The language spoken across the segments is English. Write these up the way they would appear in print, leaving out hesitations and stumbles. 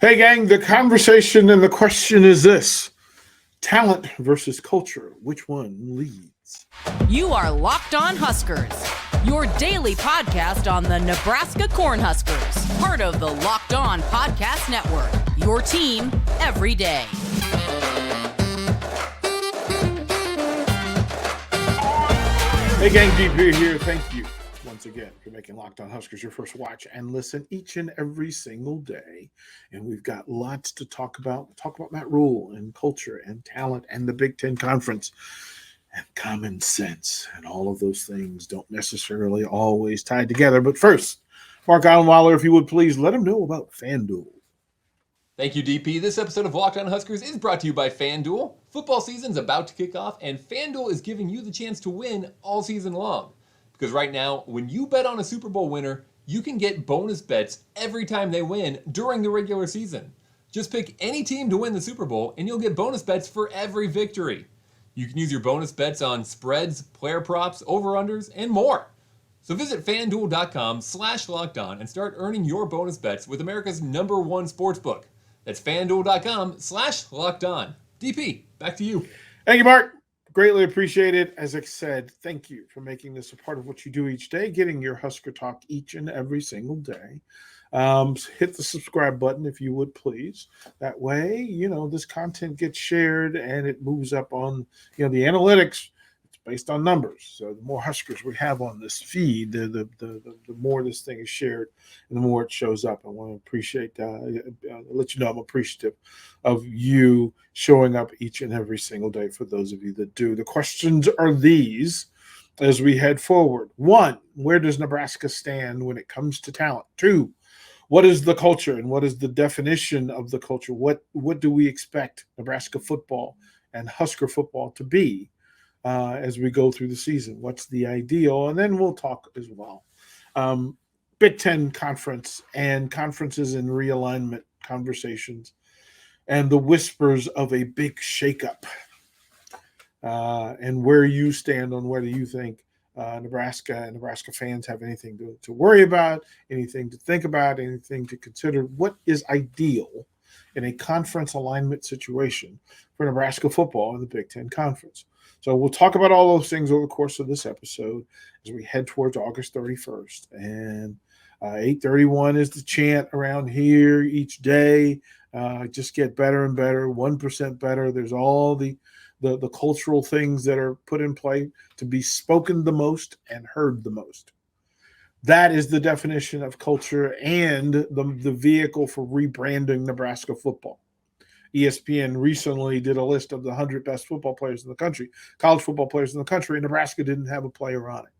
Hey, gang, the conversation and the question is this: talent versus culture. Which one leads? You are Locked On Huskers, your daily podcast on the Nebraska Cornhuskers, part of the Locked On Podcast Network, your team every day. Hey, gang, DP here. Thank you once again for making Locked On Huskers your first watch and listen each and every single day. And we've got lots to talk about. We'll talk about Matt Rhule and culture and talent and the Big Ten Conference and common sense. And all of those things don't necessarily always tie together. But first, Mark Allenweiler, if you would please let him know about FanDuel. Thank you, DP. This episode of Locked On Huskers is brought to you by FanDuel. Football season's about to kick off, and FanDuel is giving you the chance to win all season long. Because right now, when you bet on a Super Bowl winner, you can get bonus bets every time they win during the regular season. Just pick any team to win the Super Bowl, and you'll get bonus bets for every victory. You can use your bonus bets on spreads, player props, over-unders, and more. So visit FanDuel.com/LockedOn and start earning your bonus bets with America's #1 sportsbook. That's FanDuel.com/LockedOn. DP, back to you. Thank you, Mark. Greatly appreciated. As I said, thank you for making this a part of what you do each day, getting your Husker talk each and every single day. Hit the subscribe button if you would, please. That way, this content gets shared and it moves up on, the analytics. It's based on numbers. So the more Huskers we have on this feed, the more this thing is shared and the more it shows up. I want to appreciate, let you know I'm appreciative of you showing up each and every single day for those of you that do. The questions are these as we head forward. 1, where does Nebraska stand when it comes to talent? 2, what is the culture and what is the definition of the culture? What do we expect Nebraska football and Husker football to be as we go through the season? What's the ideal? And then we'll talk as well. Big Ten Conference and conferences in realignment conversations and the whispers of a big shakeup and where you stand on whether you think Nebraska and Nebraska fans have anything to worry about, anything to think about, anything to consider. What is ideal in a conference alignment situation for Nebraska football in the Big Ten Conference? So we'll talk about all those things over the course of this episode as we head towards August 31st. And 8:31 is the chant around here each day. Just get better and better, 1% better. There's all the cultural things that are put in play to be spoken the most and heard the most. That is the definition of culture and the vehicle for rebranding Nebraska football. ESPN recently did a list of the 100 best football players in the country, college football players in the country, and Nebraska didn't have a player on it.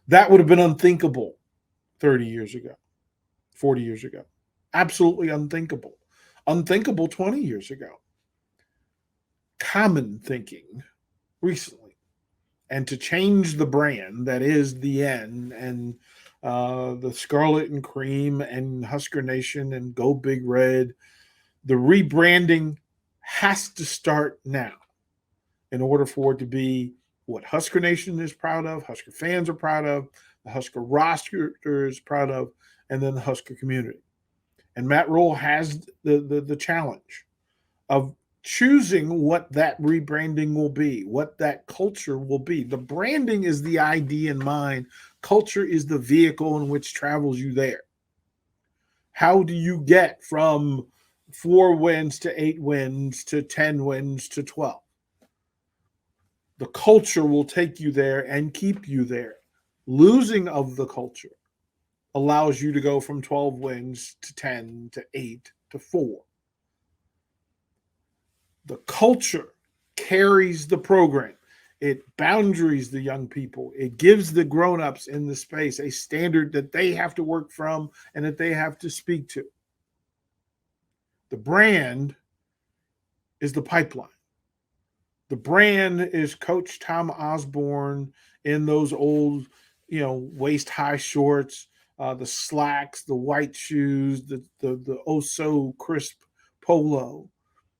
That would have been unthinkable 30 years ago, 40 years ago. Absolutely unthinkable. Unthinkable 20 years ago. Common thinking recently. And to change the brand that is the N and the Scarlet and Cream and Husker Nation and Go Big Red, the rebranding has to start now in order for it to be what Husker Nation is proud of, Husker fans are proud of, the Husker roster is proud of, and then the Husker community. And Matt Rhule has the challenge of choosing what that rebranding will be, what that culture will be. The branding is the idea in mind. Culture is the vehicle in which travels you there. How do you get from 4 wins to 8 wins to 10 wins to 12? The culture will take you there and keep you there. Losing of the culture allows you to go from 12 wins to 10 to 8 to 4. The culture carries the program. It boundaries the young people. It gives the grown-ups in the space a standard that they have to work from and that they have to speak to. The brand is the pipeline. The brand is Coach Tom Osborne in those old, waist-high shorts, the slacks, the white shoes, the oh-so-crisp polo,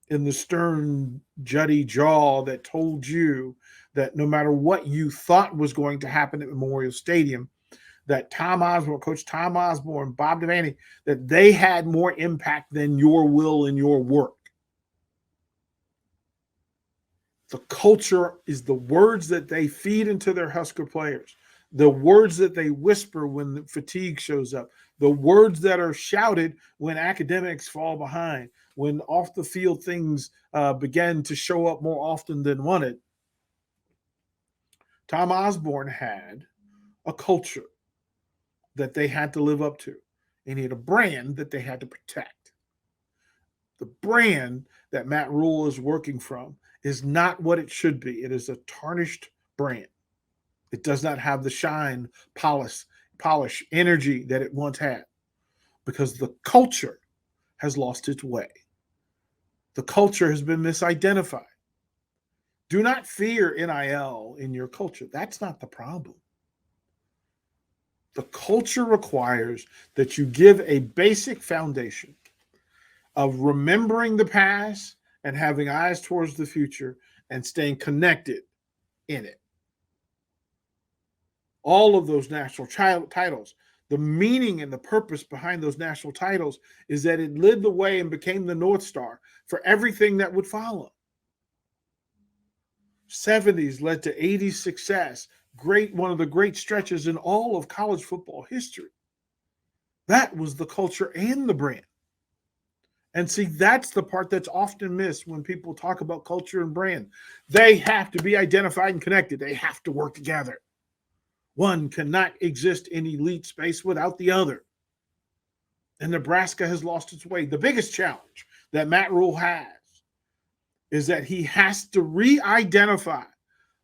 in the stern, jutty jaw that told you that no matter what you thought was going to happen at Memorial Stadium, that Coach Tom Osborne, Bob Devaney, that they had more impact than your will and your work. The culture is the words that they feed into their Husker players, the words that they whisper when the fatigue shows up, the words that are shouted when academics fall behind, when off the field things begin to show up more often than wanted. Tom Osborne had a culture that they had to live up to, and he had a brand that they had to protect. The brand that Matt Rhule is working from is not what it should be. It is a tarnished brand. It does not have the shine, polish, energy that it once had, because the culture has lost its way. The culture has been misidentified. Do not fear NIL in your culture. That's not the problem. The culture requires that you give a basic foundation of remembering the past and having eyes towards the future and staying connected in it. All of those national titles, the meaning and the purpose behind those national titles is that it led the way and became the North Star for everything that would follow. 70s led to 80s success. One of the great stretches in all of college football history. That was the culture and the brand. And see, that's the part that's often missed when people talk about culture and brand. They have to be identified and connected. They have to work together. One cannot exist in elite space without the other. And Nebraska has lost its way. The biggest challenge that Matt Rhule has is that he has to re-identify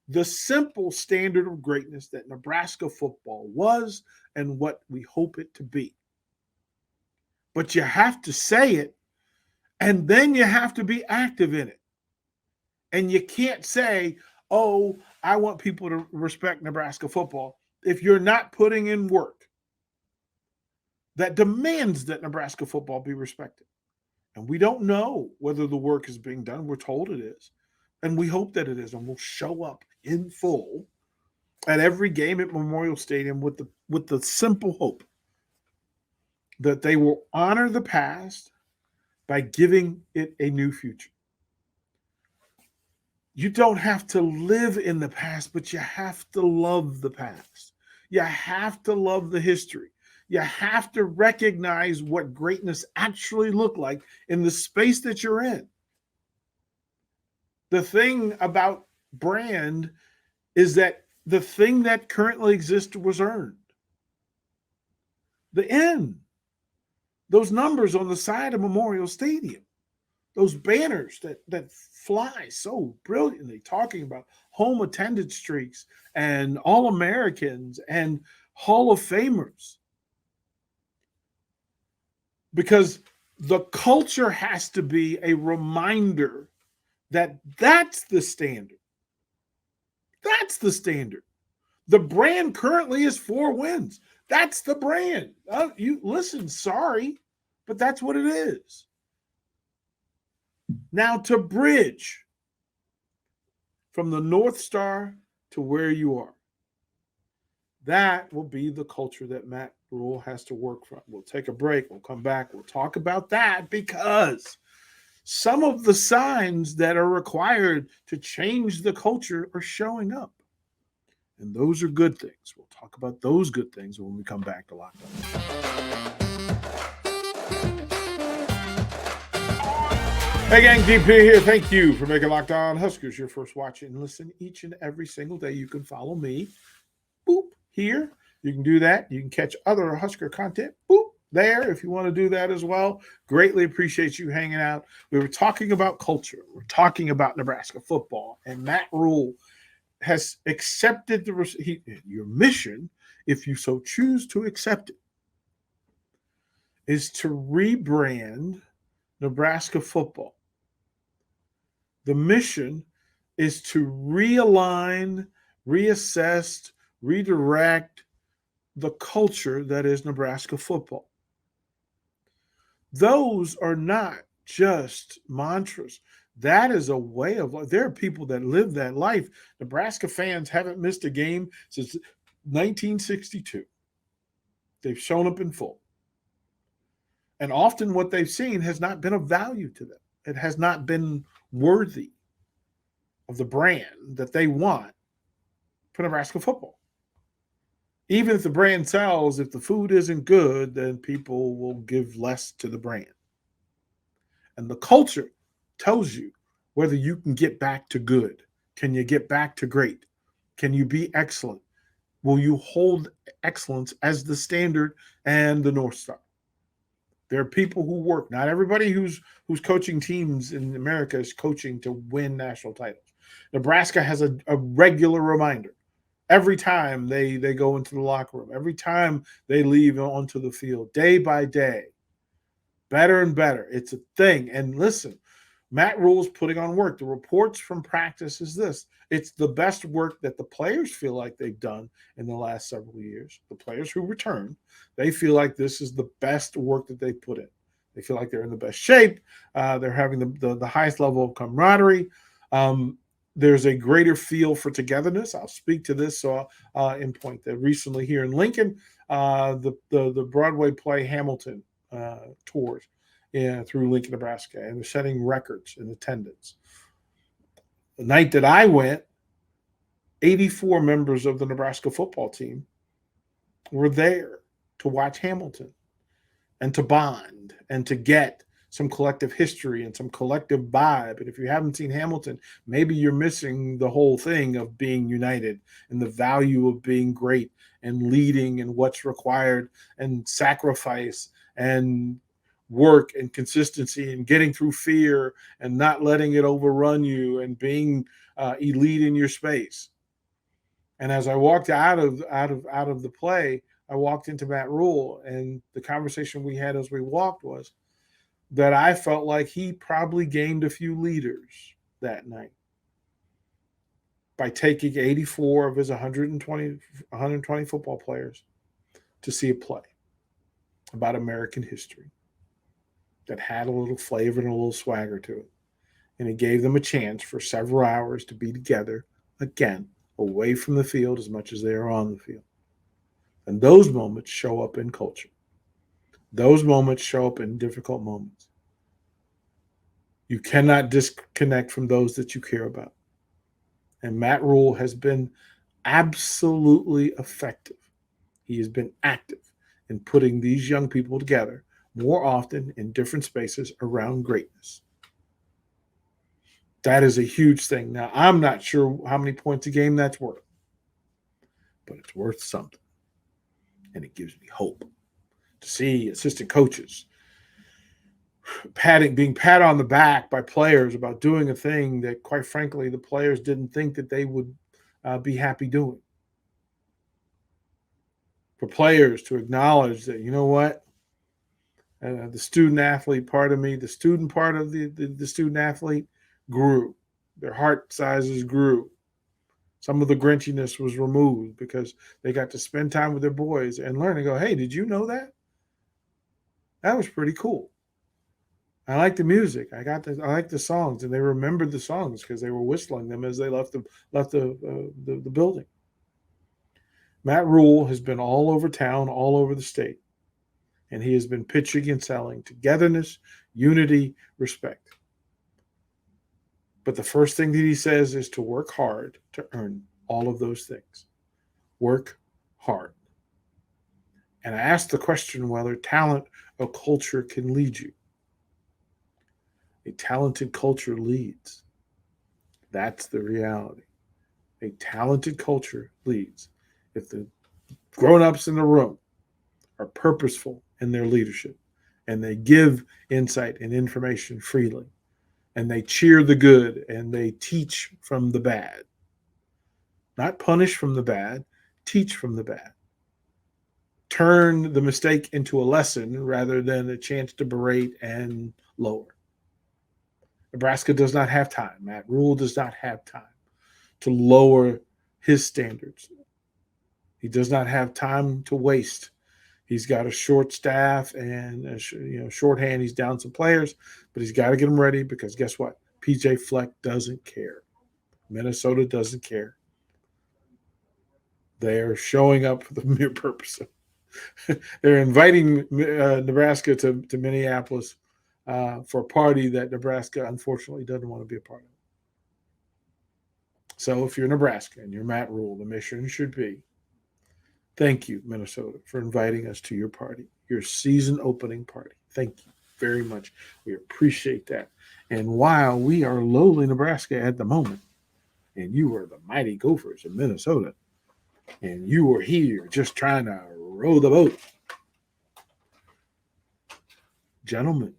the simple standard of greatness that Nebraska football was and what we hope it to be. But you have to say it, and then you have to be active in it. And you can't say, oh, I want people to respect Nebraska football, if you're not putting in work that demands that Nebraska football be respected. And we don't know whether the work is being done. We're told it is. And we hope that it is. And we'll show up in full at every game at Memorial Stadium with the simple hope that they will honor the past by giving it a new future. You don't have to live in the past, but you have to love the past. You have to love the history. You have to recognize what greatness actually looked like in the space that you're in. The thing about brand is that the thing that currently exists was earned. The end. Those numbers on the side of Memorial Stadium, those banners that fly so brilliantly, talking about home attendance streaks and All-Americans and Hall of Famers. Because the culture has to be a reminder that that's the standard. That's the standard. The brand currently is 4 wins. That's the brand. You listen, sorry, but that's what it is. Now to bridge from the North Star to where you are. That will be the culture that Matt Rhule has to work from. We'll take a break. We'll come back. We'll talk about that because some of the signs that are required to change the culture are showing up. And those are good things. We'll talk about those good things when we come back to Locked On. Hey gang, DP here. Thank you for making Locked On Huskers your first watch and listen each and every single day. You can follow me, boop, here. You can do that. You can catch other Husker content, boop, there if you want to do that as well. Greatly appreciate you hanging out. We were talking about culture. We're talking about Nebraska football, and Matt Rhule has accepted your mission, if you so choose to accept it, is to rebrand Nebraska football. The mission is to realign, reassess, redirect the culture that is Nebraska football. Those are not just mantras. That is a way of life. There are people that live that life. Nebraska fans haven't missed a game since 1962. They've shown up in full. And often what they've seen has not been of value to them. It has not been worthy of the brand that they want for Nebraska football. Even if the brand sells, if the food isn't good, then people will give less to the brand. And the culture tells you whether you can get back to good. Can you get back to great? Can you be excellent? Will you hold excellence as the standard and the North Star? There are people who work. Not everybody who's coaching teams in America is coaching to win national titles. Nebraska has a regular reminder. Every time they go into the locker room, every time they leave onto the field, day by day, better and better. It's a thing. And listen, Matt Rhule's putting on work. The reports from practice is this. It's the best work that the players feel like they've done in the last several years. The players who return, they feel like this is the best work that they put in. They feel like they're in the best shape. They're having the highest level of camaraderie. There's a greater feel for togetherness. I'll speak to this in point that recently here in Lincoln, the Broadway play Hamilton tours through Lincoln, Nebraska, and they're setting records in attendance. The night that I went, 84 members of the Nebraska football team were there to watch Hamilton and to bond and to get some collective history and some collective vibe. And if you haven't seen Hamilton, maybe you're missing the whole thing of being united and the value of being great and leading and what's required and sacrifice and work and consistency and getting through fear and not letting it overrun you and being elite in your space. And as I walked out of the play, I walked into Matt Rhule, and the conversation we had as we walked was that I felt like he probably gained a few leaders that night by taking 84 of his 120 football players to see a play about American history that had a little flavor and a little swagger to it. And it gave them a chance for several hours to be together again, away from the field as much as they are on the field. And those moments show up in culture. Those moments show up in difficult moments. You cannot disconnect from those that you care about. And Matt Rhule has been absolutely effective. He has been active in putting these young people together more often in different spaces around greatness. That is a huge thing. Now, I'm not sure how many points a game that's worth, but it's worth something. And it gives me hope to see assistant coaches being patted on the back by players about doing a thing that, quite frankly, the players didn't think that they would be happy doing. For players to acknowledge that, you know what, the student athlete part of me, the student part of the student athlete grew. Their heart sizes grew. Some of the grinchiness was removed because they got to spend time with their boys and learn and go, hey, did you know that? That was pretty cool. I like the music. I like the songs, and they remembered the songs because they were whistling them as they left the building. Matt Rhule has been all over town, all over the state, and he has been pitching and selling togetherness, unity, respect. But the first thing that he says is to work hard to earn all of those things. Work hard. And I asked the question whether talent or culture can lead you. A talented culture leads. That's the reality. A talented culture leads. If the grown-ups in the room are purposeful in their leadership and they give insight and information freely, and they cheer the good and they teach from the bad. Not punish from the bad, teach from the bad. Turn the mistake into a lesson rather than a chance to berate and lower. Nebraska does not have time. Matt Rhule does not have time to lower his standards. He does not have time to waste. He's got a short staff and shorthand. He's down some players, but he's got to get them ready because guess what? PJ Fleck doesn't care. Minnesota doesn't care. They are showing up for the mere purpose They're inviting Nebraska to Minneapolis for a party that Nebraska unfortunately doesn't want to be a part of. So if you're Nebraska and you're Matt Rhule, the mission should be, thank you, Minnesota, for inviting us to your party, your season opening party. Thank you very much. We appreciate that. And while we are lowly Nebraska at the moment, and you are the mighty Gophers in Minnesota, and you are here just trying to row the boat, gentlemen,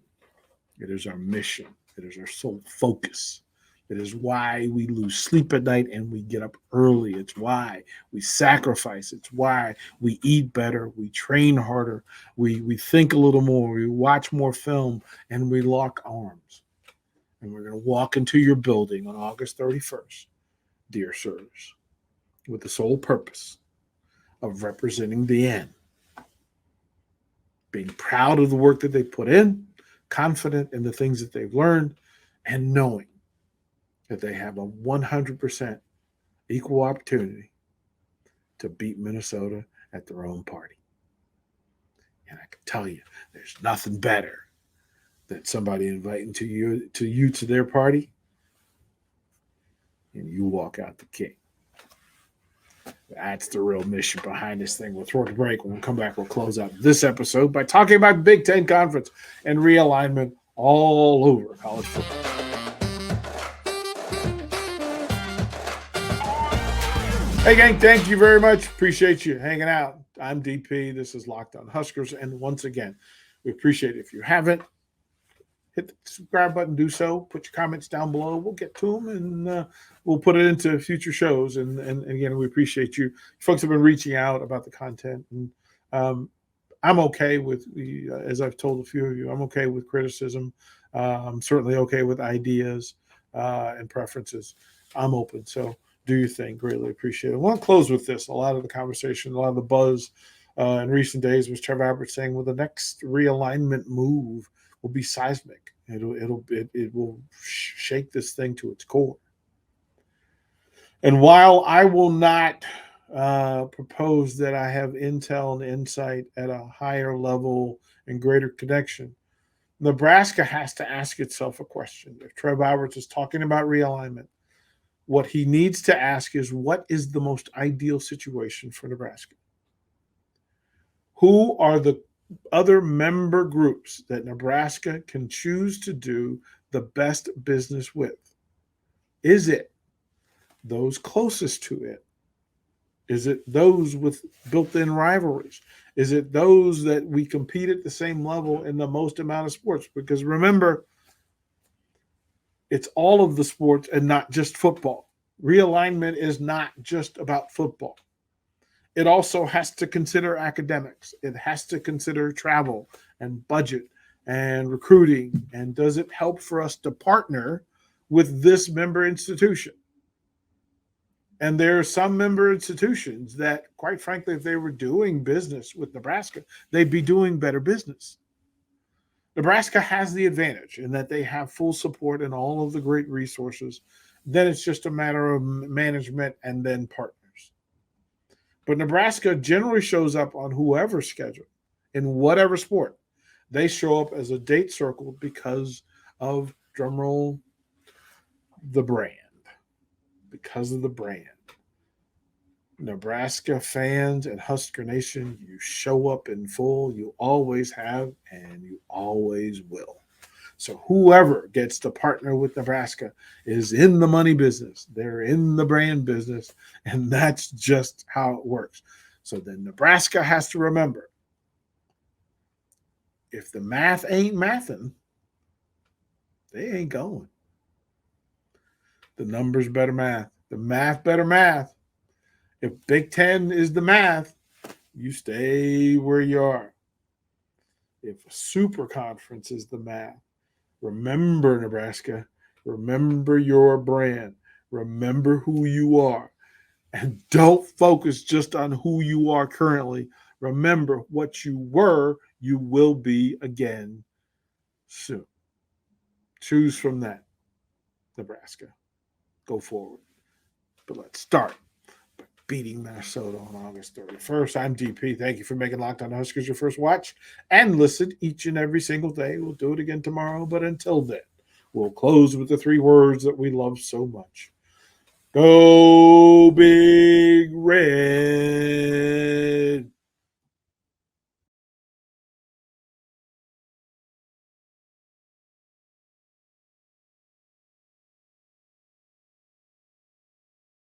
it is our mission. It is our sole focus. It is why we lose sleep at night and we get up early. It's why we sacrifice. It's why we eat better. We train harder. We think a little more. We watch more film, and we lock arms. And we're going to walk into your building on August 31st, dear sirs, with the sole purpose of representing the N, being proud of the work that they put in, confident in the things that they've learned, and knowing that they have a 100% equal opportunity to beat Minnesota at their own party. And I can tell you, there's nothing better than somebody inviting you to their party, and you walk out the king. That's the real mission behind this thing. We'll throw it a break. When we come back, we'll close out this episode by talking about Big Ten Conference and realignment all over college football. Hey, gang, thank you very much. Appreciate you hanging out. I'm DP. This is Locked On Huskers. And once again, we appreciate it. If you haven't, hit the subscribe button, do so. Put your comments down below. We'll get to them, and we'll put it into future shows. And again, we appreciate you. Folks have been reaching out about the content. And I'm okay with, as I've told a few of you, I'm okay with criticism. I'm certainly okay with ideas and preferences. I'm open. So do your thing. Greatly appreciate it. I want to close with this. A lot of the conversation, a lot of the buzz in recent days was Trevor Albert saying, well, the next realignment move will be seismic. It will shake this thing to its core. And while I will not propose that I have intel and insight at a higher level and greater connection, Nebraska has to ask itself a question. If Trevor Alberts is talking about realignment, what he needs to ask is, what is the most ideal situation for Nebraska? Who are the other member groups that Nebraska can choose to do the best business with? Is it those closest to it? Is it those with built-in rivalries? Is it those that we compete at the same level in the most amount of sports? Because remember, it's all of the sports and not just football. Realignment is not just about football. It also has to consider academics. It has to consider travel and budget and recruiting. And does it help for us to partner with this member institution? And there are some member institutions that, quite frankly, if they were doing business with Nebraska, they'd be doing better business. Nebraska has the advantage in that they have full support and all of the great resources. Then it's just a matter of management and then partners. But Nebraska generally shows up on whoever's schedule in whatever sport. They show up as a date circle because of, drumroll, the brand. Because of the brand. Nebraska fans and Husker Nation, you show up in full. You always have, and you always will. So whoever gets to partner with Nebraska is in the money business. They're in the brand business, and that's just how it works. So then Nebraska has to remember, if the math ain't mathing, they ain't going. The numbers better math. The math better math. If Big Ten is the math, you stay where you are. If a super conference is the math, remember, Nebraska, remember your brand. Remember who you are. And don't focus just on who you are currently. Remember what you were, you will be again soon. Choose from that, Nebraska. Go forward. But let's start by beating Minnesota on August 31st. I'm DP. Thank you for making Locked On Huskers your first watch and listen each and every single day. We'll do it again tomorrow, but until then, we'll close with the 3 words that we love so much. Go Big Red.